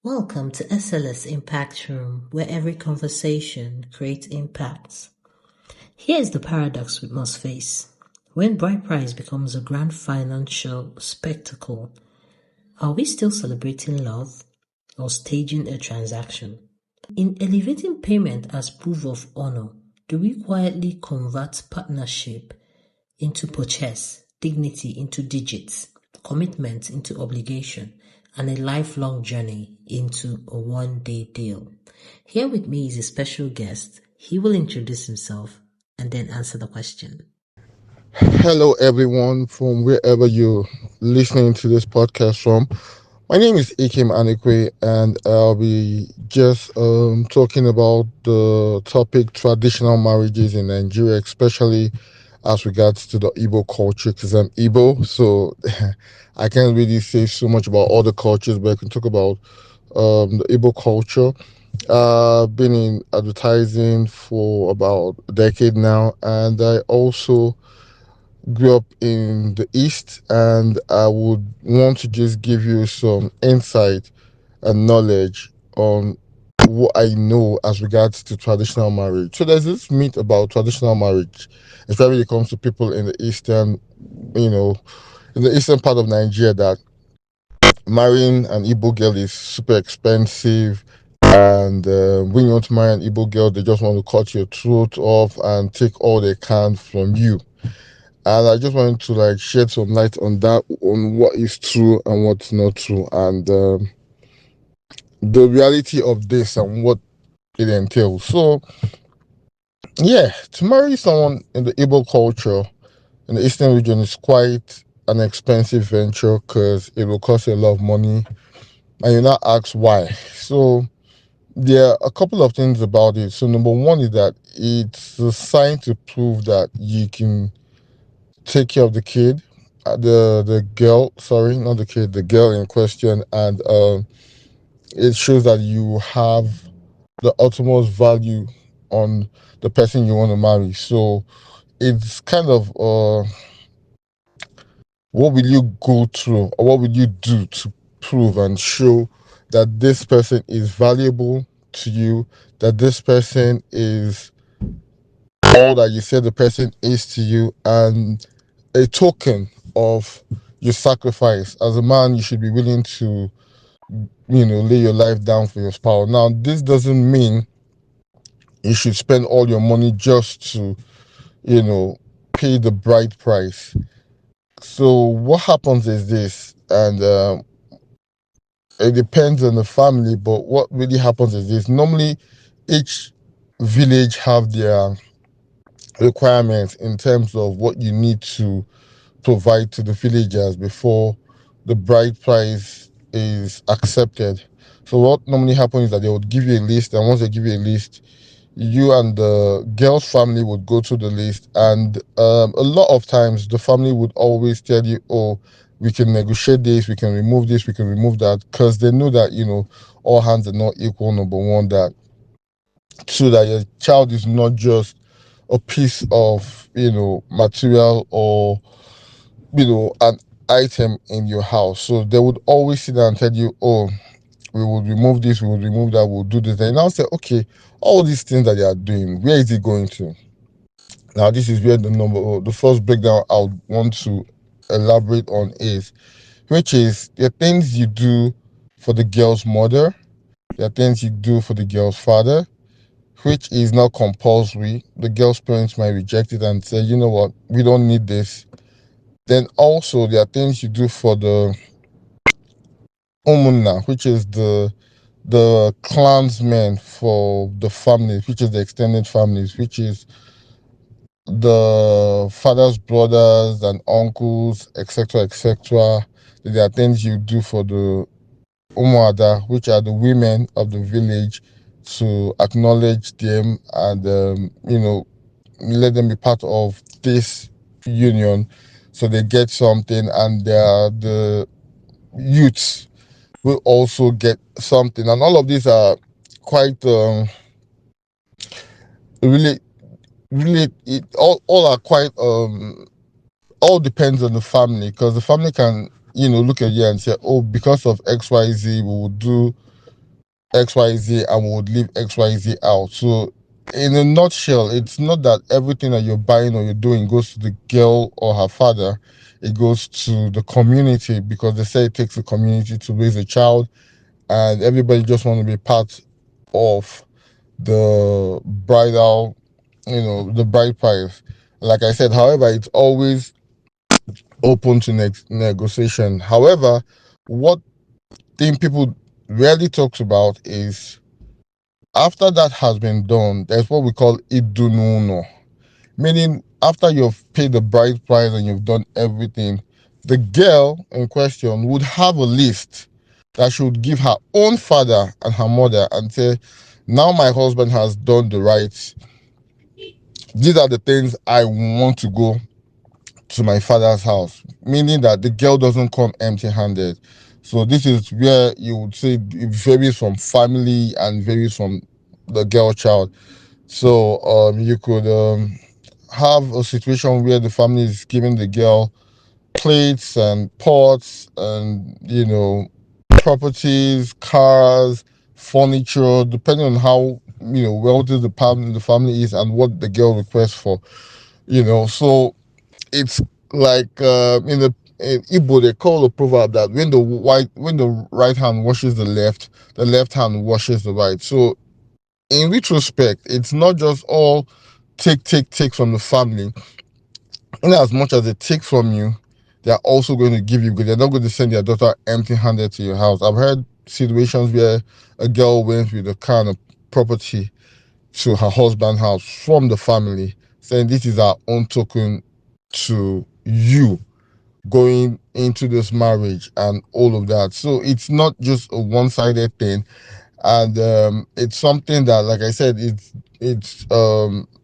Welcome to SLS Impact Room, where every conversation creates impacts. Here is the paradox we must face. When bride price becomes a grand financial spectacle, are we still celebrating love or staging a transaction? In elevating payment as proof of honor, do we quietly convert partnership into purchase, dignity into digits, commitment into obligation, and a lifelong journey into a one-day deal? Here with me is a special guest. He will introduce himself and then answer the question. Hello, everyone, from wherever you're listening to this podcast from. My name is Ikim Anekwe, and I'll be just talking about the topic traditional marriages in Nigeria, especially as regards to the Igbo culture, because I'm Igbo, so I can't really say so much about other cultures, but I can talk about the Igbo culture. I've been in advertising for about a decade now, and I also grew up in the East, and I would want to just give you some insight and knowledge on what I know as regards to traditional marriage. So there's this myth about traditional marriage, especially when it comes to people in the eastern, you know, in the eastern part of Nigeria, that marrying an Igbo girl is super expensive. And when you want to marry an Igbo girl, they just want to cut your throat off and take all they can from you. And I just wanted to shed some light on that, on what is true and what's not true, and the reality of this and what it entails. So yeah, to marry someone in the Igbo culture in the Eastern region is quite an expensive venture, because it will cost you a lot of money, and you now ask why. So there are a couple of things about it. So number one is that it's a sign to prove that you can take care of the kid, the girl, sorry, not the kid, the girl in question, and it shows that you have the utmost value on the person you want to marry. So it's kind of what will you go through, or what will you do to prove and show that this person is valuable to you, that this person is all that you said the person is to you, and a token of your sacrifice. As a man, you should be willing to, lay your life down for your spouse. Now, this doesn't mean you should spend all your money just to, you know, pay the bride price. So what happens is this, and it depends on the family, but what really happens is this. Normally, each village have their requirements in terms of what you need to provide to the villagers before the bride price is accepted. So what normally happens is that they would give you a list, and once they give you a list, you and the girl's family would go through the list, and a lot of times the family would always tell you, oh, we can negotiate this, we can remove this, we can remove that, because they know that, all hands are not equal, number one, that so that your child is not just a piece of, material, or an item in your house. So they would always sit down and tell you, oh, we will remove this, we will remove that, we'll do this. And I'll say, okay, all these things that they are doing, where is it going to? Now, this is where the first breakdown I would want to elaborate on is, which is the things you do for the girl's mother, the things you do for the girl's father, which is not compulsory. The girl's parents might reject it and say, you know what, we don't need this. Then also there are things you do for the umunna, which is the clansmen for the families, which is the extended families, which is the father's brothers and uncles, etc., etc. There are things you do for the umuada, which are the women of the village, to acknowledge them and let them be part of this union, so they get something, and they are the youths will also get something, and all of these are quite really, really, all are quite all depends on the family, because the family can look at you and say, oh, because of XYZ we will do XYZ and we would leave XYZ out. So in a nutshell, it's not that everything that you're buying or you're doing goes to the girl or her father. It goes to the community, because they say it takes a community to raise a child, and everybody just want to be part of the bridal, the bride price. Like I said, however, it's always open to negotiation. However, what thing people rarely talks about is, after that has been done, there's what we call idununo, meaning after you've paid the bride price and you've done everything, the girl in question would have a list that she would give her own father and her mother and say, now my husband has done the rights. These are the things I want to go to my father's house, meaning that the girl doesn't come empty handed. So this is where you would say it varies from family and varies from the girl child. So you could have a situation where the family is giving the girl plates and pots and properties, cars, furniture, depending on how wealthy the family is and what the girl requests for. So it's like in Igbo they call a proverb that when the right hand washes the left hand washes the right. So in retrospect, it's not just all take from the family. In as much as they take from you, they are also going to give you, because they're not going to send their daughter empty-handed to your house. I've heard situations where a girl went with a kind of property to her husband's house from the family, saying this is our own token to you going into this marriage and all of that. So it's not just a one-sided thing, and it's something that, like I said, it's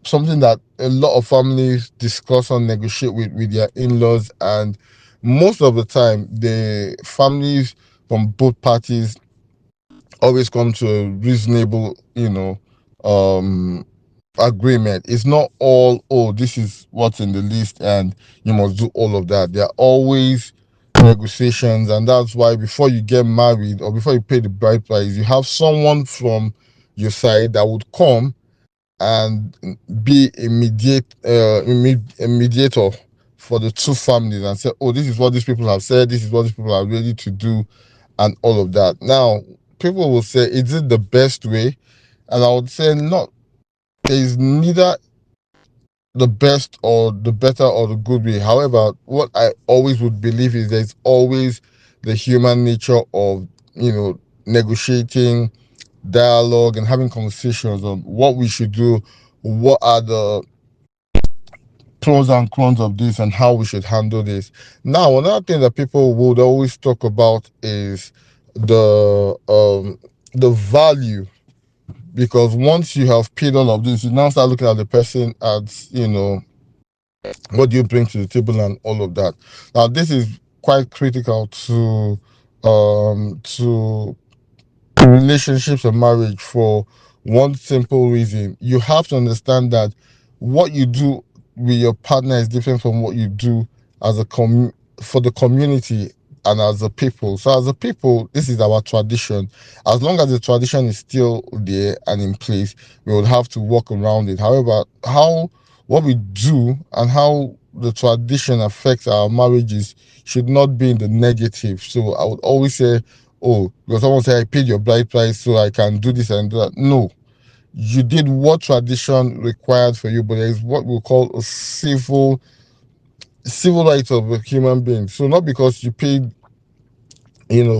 something that a lot of families discuss and negotiate with their in-laws, and most of the time the families from both parties always come to a reasonable um agreement. It's not all, oh, this is what's in the list and you must do all of that. There are always negotiations, and that's why before you get married or before you pay the bride price, you have someone from your side that would come and be a mediator for the two families and say, oh, this is what these people have said, this is what these people are ready to do, and all of that. Now, people will say, is it the best way? And I would say, not. There is neither the best or the better or the good way. However, what I always would believe is there's always the human nature of, negotiating, dialogue, and having conversations on what we should do, what are the pros and cons of this, and how we should handle this. Now, another thing that people would always talk about is the value, because once you have paid all of this, you now start looking at the person as, what do you bring to the table and all of that. Now, this is quite critical to relationships and marriage, for one simple reason. You have to understand that what you do with your partner is different from what you do as for the community and as a people. So as a people, this is our tradition. As long as the tradition is still there and in place, we would have to work around it. However, how what we do and how the tradition affects our marriages should not be in the negative. So I would always say, oh, because someone say I paid your bride price so I can do this and do that. No, you did what tradition required for you, but there is what we call a civil rights of a human being. So not because you paid,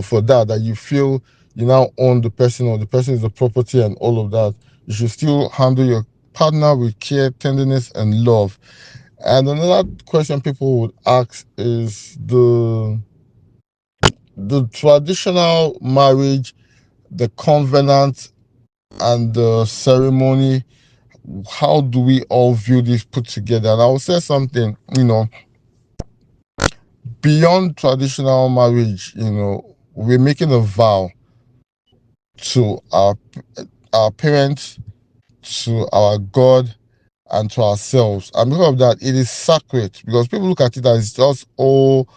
for that you feel you now own the person or the person is the property and all of that. You should still handle your partner with care, tenderness, and love. And another question people would ask is the traditional marriage, the covenant, and the ceremony. How do we all view this put together? And I will say something, beyond traditional marriage, we're making a vow to our parents, to our God, and to ourselves. And because of that, it is sacred, because people look at it as just all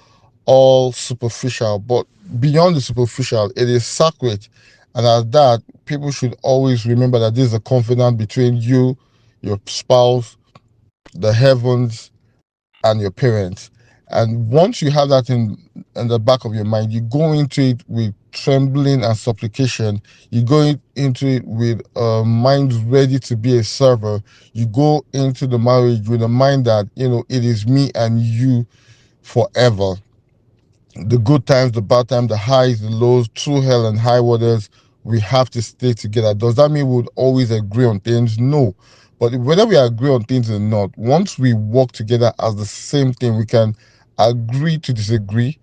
superficial, but beyond the superficial, it is sacred, And as that, people should always remember that this is a covenant between you, your spouse, the heavens, and your parents. And once you have that in the back of your mind, you go into it with trembling and supplication. You go into it with a mind ready to be a server. You go into the marriage with a mind that, it is me and you forever. The good times, the bad times, the highs, the lows, through hell and high waters, we have to stay together. Does that mean we would always agree on things? No. But whether we agree on things or not, once we work together as the same thing, we can agree to disagree.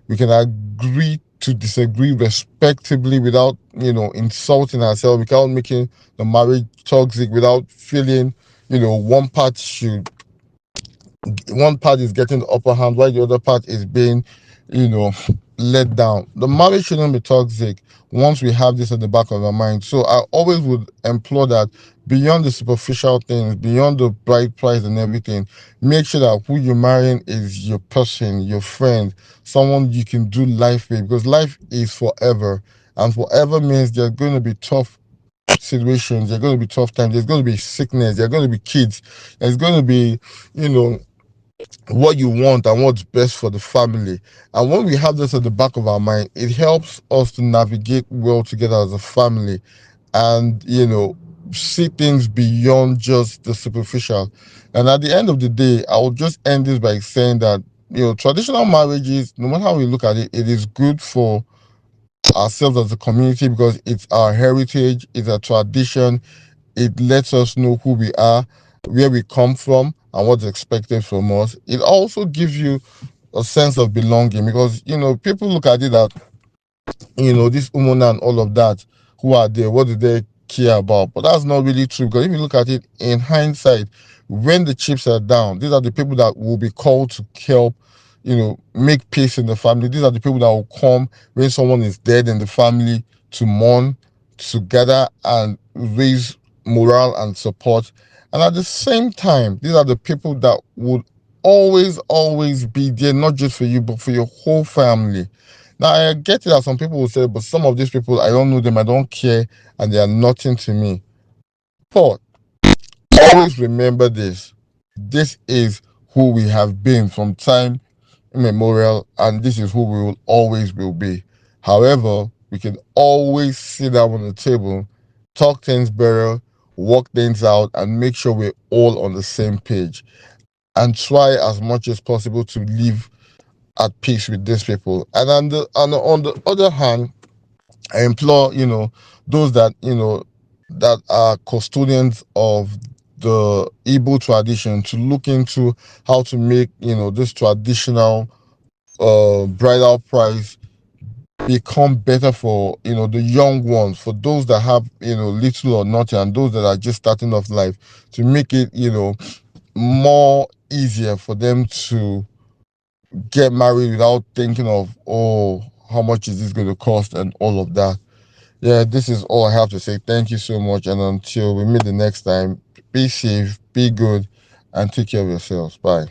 We can agree to disagree respectively without, insulting ourselves, without making the marriage toxic, without feeling, one part should one part is getting the upper hand while the other part is being, you know, let down. The marriage shouldn't be toxic once we have this at the back of our mind. So I always would implore that beyond the superficial things, beyond the bright price and everything, make sure that who you're marrying is your person, your friend, someone you can do life with, because life is forever. And forever means there's going to be tough situations, there's going to be tough times, there's going to be sickness, there's going to be kids, there's going to be, you know, what you want and what's best for the family. And when we have this at the back of our mind, it helps us to navigate well together as a family and, see things beyond just the superficial. And at the end of the day, I will just end this by saying that, traditional marriages, no matter how we look at it, it is good for ourselves as a community because it's our heritage, it's a tradition, it lets us know who we are, where we come from, and what's expected from us. It also gives you a sense of belonging because, people look at it that, this woman and all of that, who are there, what do they care about? But that's not really true because if you look at it in hindsight, when the chips are down, these are the people that will be called to help, make peace in the family. These are the people that will come when someone is dead in the family to mourn together and raise morale and support. And at the same time, these are the people that would always be there, not just for you, but for your whole family. Now, I get it that some people will say, but some of these people, I don't know them, I don't care, and they are nothing to me. But always remember this. This is who we have been from time immemorial, and this is who we will always will be. However, we can always sit down on the table, talk things better, work things out, and make sure we're all on the same page. And try as much as possible to live at peace with these people. And on the other hand, I implore, those that, that are custodians of the Igbo tradition to look into how to make, this traditional bridal price become better for, the young ones, for those that have, little or nothing, and those that are just starting off life, to make it, more easier for them to get married without thinking of, oh, how much is this going to cost and all of that. Yeah, this is all I have to say. Thank you so much. And until we meet the next time, be safe, be good, and take care of yourselves. Bye.